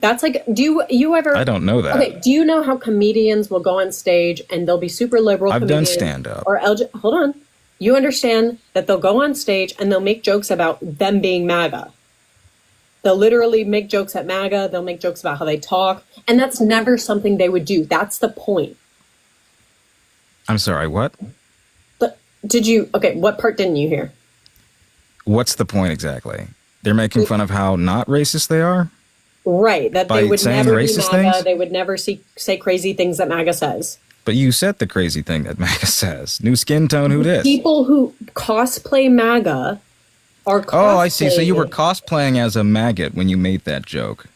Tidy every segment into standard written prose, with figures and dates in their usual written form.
That's like, you ever? I don't know that. Okay, do you know how comedians will go on stage and they'll be super liberal? I've done comedians stand-up. or hold on. You understand that they'll go on stage and they'll make jokes about them being MAGA. They'll literally make jokes at MAGA. They'll make jokes about how they talk, and that's never something they would do. That's the point. I'm sorry, what? But okay, what part didn't you hear? What's the point exactly? They're making fun of how not racist they are? Right, that By they would saying never be racist MAGA. things? They would never say crazy things that MAGA says. But you said the crazy thing that MAGA says. New skin tone, who dis? People who cosplay MAGA are cosplaying. Oh, I see. So you were cosplaying as a maggot when you made that joke.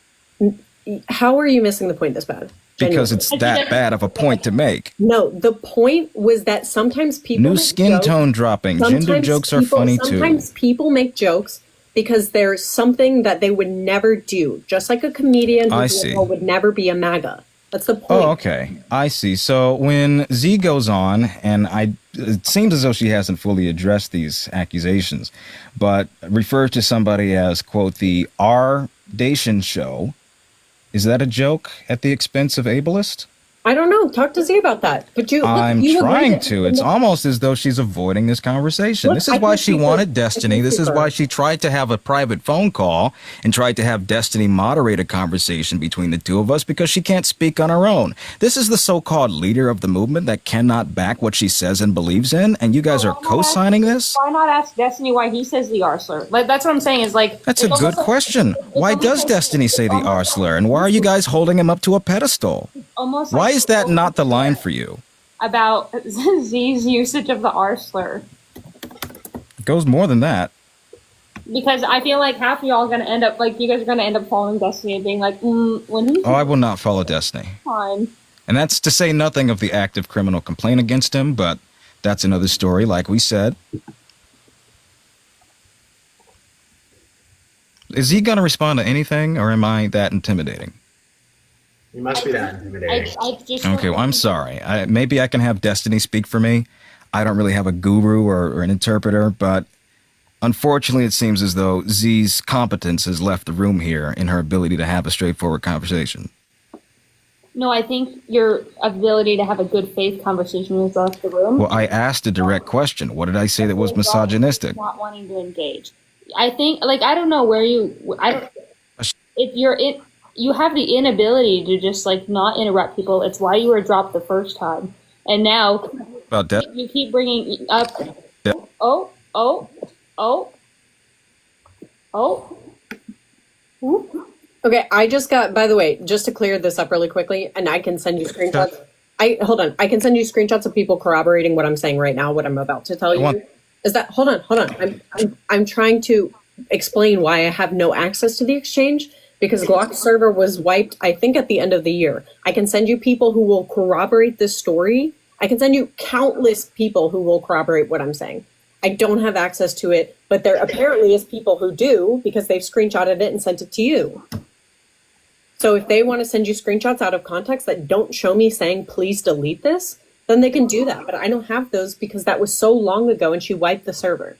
How are you missing the point this bad? Because it's that bad of a point to make. No, the point was that sometimes people New make skin jokes. tone dropping. Gender jokes are funny too. Sometimes people make jokes because there's something that they would never do. Just like a comedian who would never be a MAGA. That's the point. Oh, okay. I see. So when Z goes on, and it seems as though she hasn't fully addressed these accusations, but refers to somebody as, quote, the R-Dation show. Is that a joke at the expense of ableist? I don't know. Talk to Z about that. But I'm trying to. It's almost as though she's avoiding this conversation. This is why she wanted Destiny. This is why she tried to have a private phone call and tried to have Destiny moderate a conversation between the two of us because she can't speak on her own. This is the so-called leader of the movement that cannot back what she says and believes in, and you guys are co-signing this? Why not ask Destiny why he says the R slur? Like, that's what I'm saying is like... That's a good question. Why does Destiny say the R slur, and why are you guys holding him up to a pedestal? Why is that not the line for you? About Z's usage of the R slur. It goes more than that. Because I feel like half of y'all are going to end up, like, you guys are going to end up following Destiny and being like, when he... Oh, I will not follow Destiny. Fine. And that's to say nothing of the active criminal complaint against him, but that's another story, like we said. Is he going to respond to anything, or am I that intimidating? You must be that intimidating. Okay, well, I'm sorry. Maybe I can have Destiny speak for me. I don't really have a guru or an interpreter, but unfortunately it seems as though Z's competence has left the room here in her ability to have a straightforward conversation. No, I think your ability to have a good faith conversation has left the room. Well, I asked a direct question. What did I say that was misogynistic? Not wanting to engage. I think, like, I don't know where you... if you're in... You have the inability to just, like, not interrupt people. It's why you were dropped the first time. And now about that, you keep bringing up... Oh. Okay, I just got, by the way, just to clear this up really quickly, and I can send you screenshots. Hold on. I can send you screenshots of people corroborating what I'm saying right now, what I'm about to tell you. Is that, hold on. I'm trying to explain why I have no access to the exchange. Because Glock's server was wiped, I think, at the end of the year. I can send you people who will corroborate this story. I can send you countless people who will corroborate what I'm saying. I don't have access to it, but there apparently is people who do because they've screenshotted it and sent it to you. So if they want to send you screenshots out of context that don't show me saying, please delete this, then they can do that. But I don't have those because that was so long ago and she wiped the server.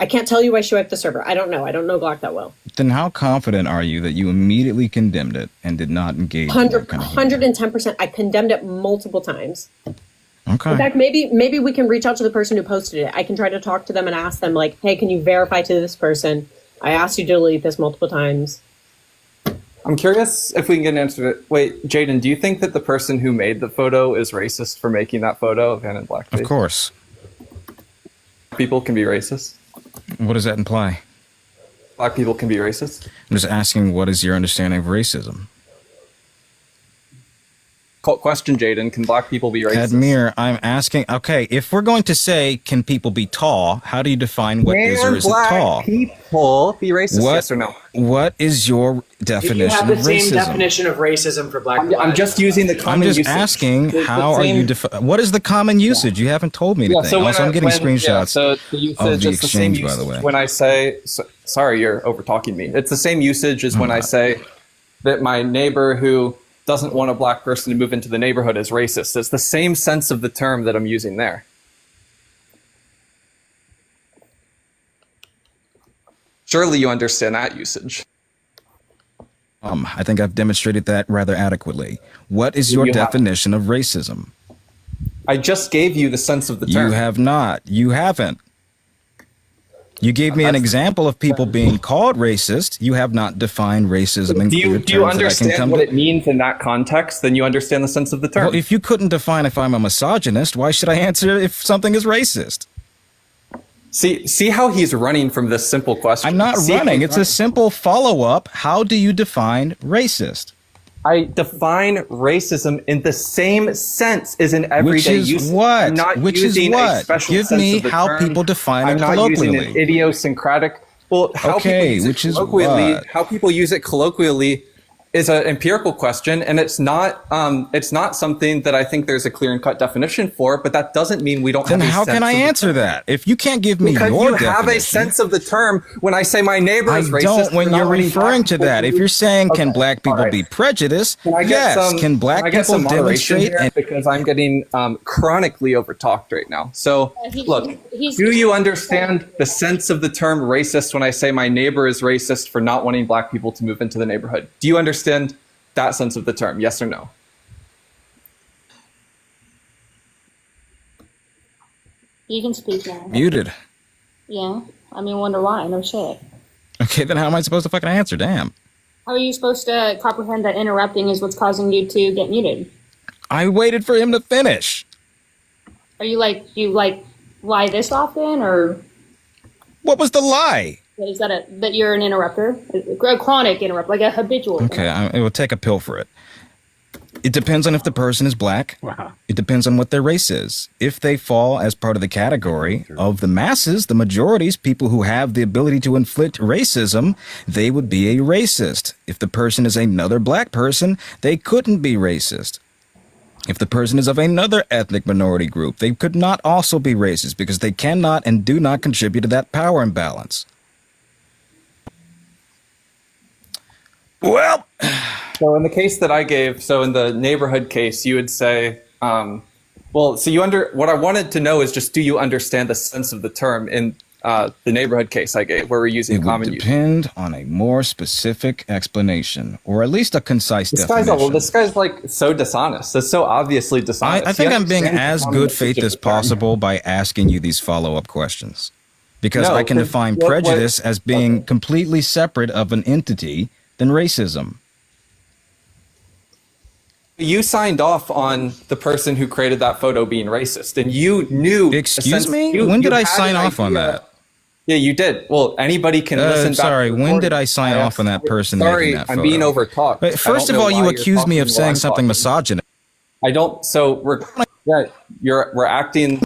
I can't tell you why she wiped the server. I don't know. I don't know Glock that well. Then how confident are you that you immediately condemned it and did not engage? 110%. I condemned it multiple times. Okay. In fact, maybe we can reach out to the person who posted it. I can try to talk to them and ask them, like, hey, can you verify to this person? I asked you to delete this multiple times. I'm curious if we can get an answer to it. Wait, Jayden, do you think that the person who made the photo is racist for making that photo of him in blackface? Of course. People can be racist. What does that imply? Black people can be racist. I'm just asking, what is your understanding of racism? Question, Jayden. Can black people be racist? Admir, I'm asking, okay, if we're going to say, can people be tall, how do you define what is or isn't tall? Can black people be racist, yes or no? What is your definition of racism? Do you have the same definition of racism for black people? I'm just using the common usage. I'm just asking, how are you what is the common usage? You haven't told me anything. So also, I'm getting screenshots so the usage of the is the same exchange, by the way. When I say, sorry, you're over-talking me. It's the same usage as when I say that my neighbor who doesn't want a black person to move into the neighborhood is racist. It's the same sense of the term that I'm using there. Surely you understand that usage. I think I've demonstrated that rather adequately. What is your definition of racism? I just gave you the sense of the term. You have not. You haven't. You gave me an example of people being called racist. You have not defined racism in clear terms. Do you understand what it means in that context? Then you understand the sense of the term. Well, if you couldn't define if I'm a misogynist, why should I answer if something is racist? See how he's running from this simple question. I'm not running. It's a simple follow-up. How do you define racist? I define racism in the same sense as an everyday use. Which is what? I'm not Which using is what? a special Give sense me of the how term. people define it I'm not using colloquially. an idiosyncratic. Well, how Okay, people use which it is colloquially, what? how people use it colloquially is an empirical question, and it's not something that I think there's a clear and cut definition for. But that doesn't mean we don't Then have a how sense can I of the answer term. that? If you can't give me Because your you definition, have a sense of the term when I say my neighbor I is racist. don't when for you're not letting referring black to people that. If be- you're saying, can Okay, black people all right. be prejudiced? Can I get Yes. some, Can black I get people some moderation demonstrate? here? Because I'm getting chronically overtalked right now. So, look, do you understand the sense of the term racist when I say my neighbor is racist for not wanting black people to move into the neighborhood? Do you understand that sense of the term? Yes or no? You can speak now. Muted. Yeah. I mean, wonder why. No shit. Okay, then how am I supposed to fucking answer? Damn. How are you supposed to comprehend that interrupting is what's causing you to get muted? I waited for him to finish. Are you lie this often, or What was the lie? is that you're an interrupter? A chronic interrupt, like a habitual. Okay, it will take a pill for it. It depends on if the person is black. Wow. It depends on what their race is. If they fall as part of the category of the masses, the majorities, people who have the ability to inflict racism, they would be a racist. If the person is another black person, they couldn't be racist. If the person is of another ethnic minority group, they could not also be racist because they cannot and do not contribute to that power imbalance. Well, So in the case that I gave, so in the neighborhood case, you would say, what I wanted to know is just, do you understand the sense of the term in the neighborhood case I gave, where we're using it common would use? depend on a more specific explanation, or at least a concise definition. This guy's like so dishonest. It's so obviously dishonest. I think He I'm being understands as the good common faith usage of as the term. possible by asking you these follow-up questions. Because No, I can 'cause define what- prejudice as being completely separate of an entity than racism. You signed off on the person who created that photo being racist, and you knew. Excuse me? When did I sign off on that? Yeah, you did. Well, anybody can listen back. Sorry, to the when did recording. I sign off on that person Sorry, making that photo? I'm being overtalked. But first of all, you accuse me of saying something misogynist. I don't. So we're acting.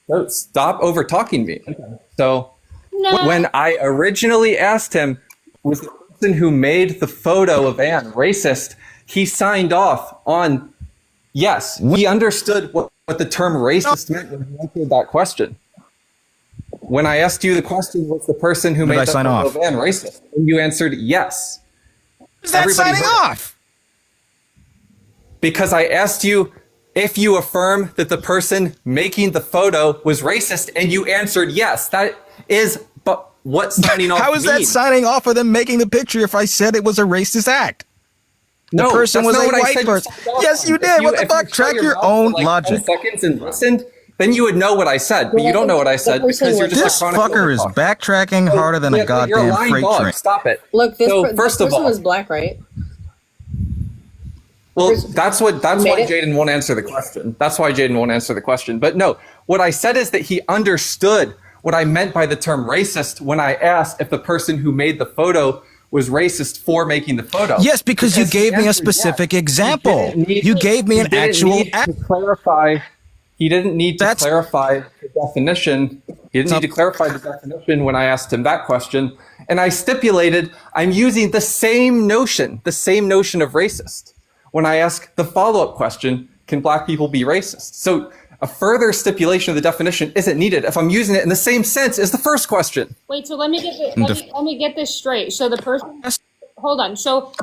No, stop over talking me. So No. when I originally asked him, was the person who made the photo of Anne racist? He signed off on yes. He understood what the term racist meant when he answered that question. When I asked you the question, was the person who made the photo of Anne racist? And you answered yes. Is that signing off? Because I asked you if you affirm that the person making the photo was racist, and you answered yes. That is, but what signing off How is that mean? signing off of them making the picture if I said it was a racist act? The No, person that's was not a what I white said. person. You Yes, you if did. What the if fuck? shut Track your mouth for own like logic. 10 seconds and listened, then you would know what I said. But you don't know what I said because you're just This a chronic fucker is overtalker. backtracking harder than a You're goddamn lying freight dog. train. Stop it. Look, this, So, this first of person all- was black, right? Well, that's why made it? Jayden won't answer the question. That's why Jayden won't answer the question. But no, what I said is that he understood what I meant by the term racist when I asked if the person who made the photo was racist for making the photo. Yes, because you gave he me a answered specific yes. example. You gave me an actual to clarify. He didn't need to clarify the definition. He didn't need to clarify the definition when I asked him that question. And I stipulated I'm using the same notion of racist when I ask the follow-up question, can black people be racist? So a further stipulation of the definition isn't needed if I'm using it in the same sense as the first question. Wait, so let me get this straight. So the person, hold on. So,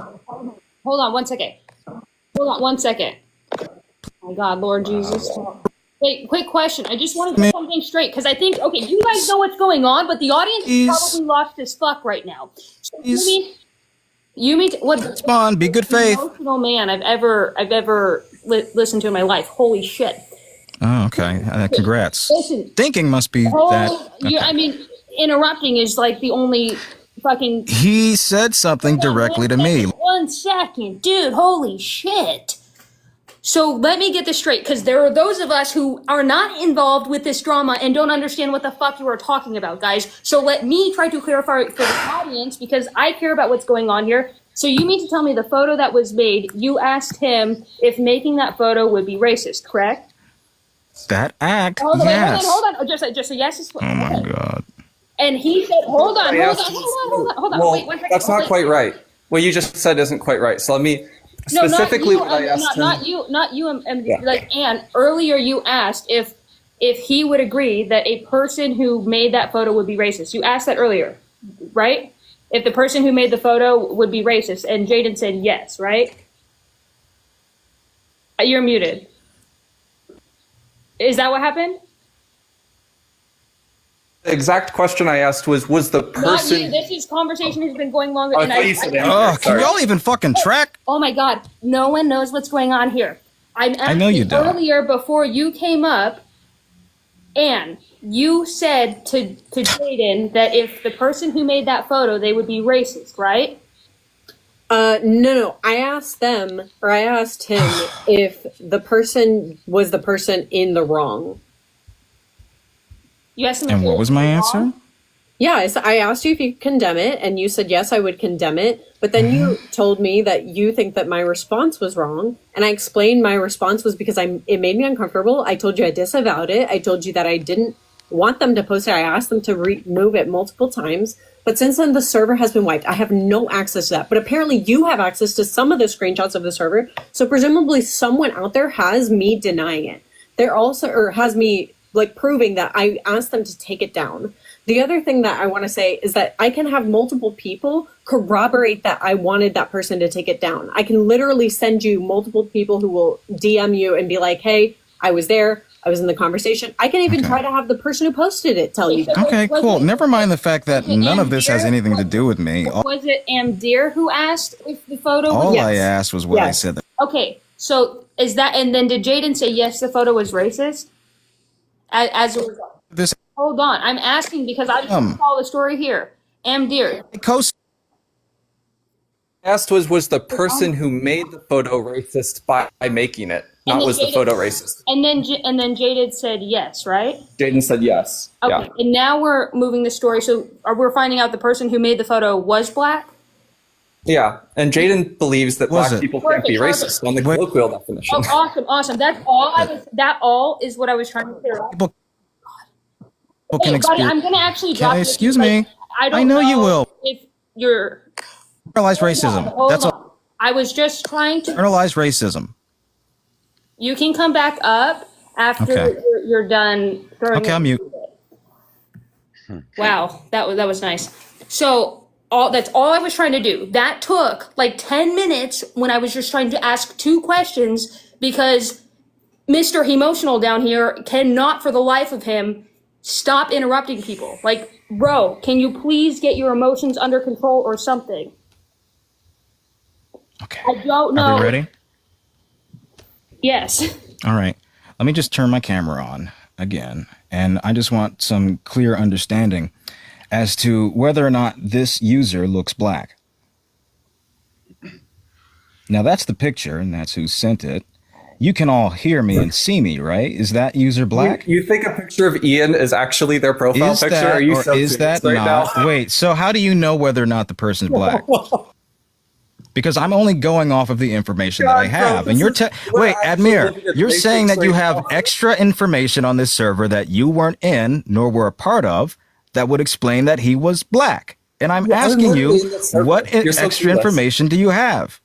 hold on 1 second. Hold on 1 second. Oh my God, Lord Jesus. Wait, quick question. I just want to get something straight because I think, okay, you guys know what's going on, but the audience is probably lost as fuck right now. So You mean what? Spawn, be good faith. Emotional man I've ever listened to in my life. Holy shit. Oh, okay. Congrats. Listen, Thinking must be that. Okay. I mean, interrupting is like the only fucking. He said something directly to me. 1 second, dude. Holy shit. So let me get this straight, because there are those of us who are not involved with this drama and don't understand what the fuck you are talking about, guys. So let me try to clarify for the audience, because I care about what's going on here. So you mean to tell me the photo that was made, you asked him if making that photo would be racist, correct? That act, hold on, yes. Hold on. Just a yes. Oh my God. And he said, hold on. Well, Wait, 1 second. that's not quite right. What you just said isn't quite right. So let me specifically what I asked him. Not you. Like Anne. Earlier, you asked if he would agree that a person who made that photo would be racist. You asked that earlier, right? If the person who made the photo would be racist, and Jayden said yes, right? You're muted. Is that what happened? The exact question I asked was the person... Not you. This conversation has been going longer. Oh, can y'all even fucking track? Oh my God. No one knows what's going on here. I know you don't. Earlier, before you came up, Anne, you said to Jayden that if the person who made that photo, they would be racist, right? No. I asked him if the person was the person in the wrong. You asked him. And what was my answer? Yeah, I asked you if you condemn it, and you said yes, I would condemn it. But then you told me that you think that my response was wrong, and I explained my response was because it made me uncomfortable. I told you I disavowed it. I told you that I didn't want them to post it. I asked them to remove it multiple times. But since then, the server has been wiped. I have no access to that. But apparently, you have access to some of the screenshots of the server. So presumably, someone out there has me denying it. They're also, or has me like proving that I asked them to take it down. The other thing that I want to say is that I can have multiple people corroborate that I wanted that person to take it down. I can literally send you multiple people who will DM you and be like, hey, I was there. I was in the conversation. I can even try to have the person who posted it tell you that. Okay, cool. Never mind the fact that none of this has anything to do with me. Was it Amdir who asked if the photo was... All I asked was what I said. Okay, so is that... And then did Jayden say, yes, the photo was racist? As a result. Hold on. I'm asking because I just follow the story here. Amdir. Asked was the person who made the photo racist by making it, not was the photo racist. And then Jayden said yes, right? Jayden said yes. Okay, yeah. And now we're moving the story. So we're finding out the person who made the photo was black? Yeah, and Jayden believes that black people can't be racist on the colloquial definition. Oh, awesome. That's all. That all is what I was trying to clear up. Hey, buddy, I'm going to actually drop this. Excuse me. I know you will. If you're... Internalize racism. That's all. I was just trying to... Internalize racism. You can come back up after you're done throwing... Okay, I'll mute. Wow, that was nice. So that's all I was trying to do. That took like 10 minutes when I was just trying to ask 2 questions because Mr. Emotional down here cannot for the life of him stop interrupting people. Like, bro, can you please get your emotions under control or something? Okay. I don't know. Are we ready? Yes. All right. Let me just turn my camera on again. And I just want some clear understanding as to whether or not this user looks black. Now, that's the picture, and that's who sent it. You can all hear me and see me, right? Is that user black? You think a picture of Ian is actually their profile picture? Are you or is that right not? Now? Wait, so how do you know whether or not the person's black? Because I'm only going off of the information that I have. And you're wait, Admir, you're saying that you have extra information on this server that you weren't in nor were a part of that would explain that he was black. And I'm asking you, what extra information do you have?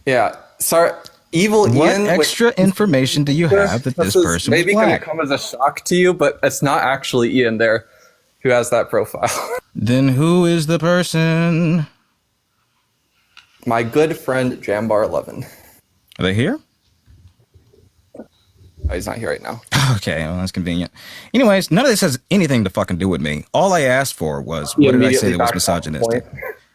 Yeah, sorry. Evil what Ian. What extra information do you have that this person maybe was black? Maybe going to come as a shock to you, but it's not actually Ian there who has that profile. Then who is the person? My good friend Jambar11. Are they here? Oh, he's not here right now. Okay, well, that's convenient. Anyways, none of this has anything to fucking do with me. All I asked for was, what did I say that was misogynistic?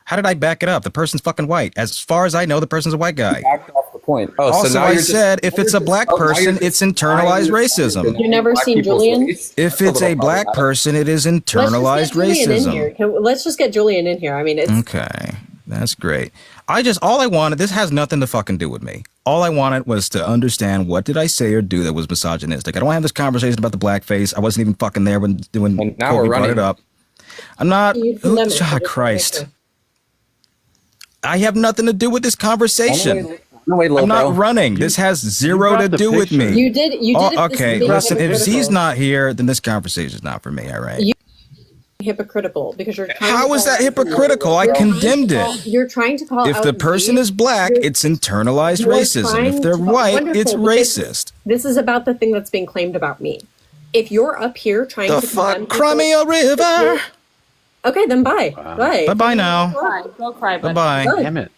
How did I back it up? The person's fucking white. As far as I know, the person's a white guy. Backed off the point. Oh, Also, so now I you're said if it's a black person, it's internalized racism. You never seen Julian? If it's a black person, it is internalized racism. Let's just get Julian in here. I mean, it's okay. That's great. All I wanted, this has nothing to fucking do with me. All I wanted was to understand what did I say or do that was misogynistic. I don't have this conversation about the blackface. I wasn't even fucking there when Kobe brought it up. I'm not. Oh, Christ. I have nothing to do with this conversation. I'm not running. This has zero to do with me. You did. Okay, listen, if Z's not here, then this conversation is not for me, all right? Hypocritical because you're trying how is that hypocritical? I condemned it. You're trying to call if out the person is black, it's internalized racism. If they're white, it's racist. This is about the thing that's being claimed about me. If you're up here trying the to fuck Crimea River. Okay, then bye. Bye. Bye now. Go cry. Bye bye. Bye. Damn it.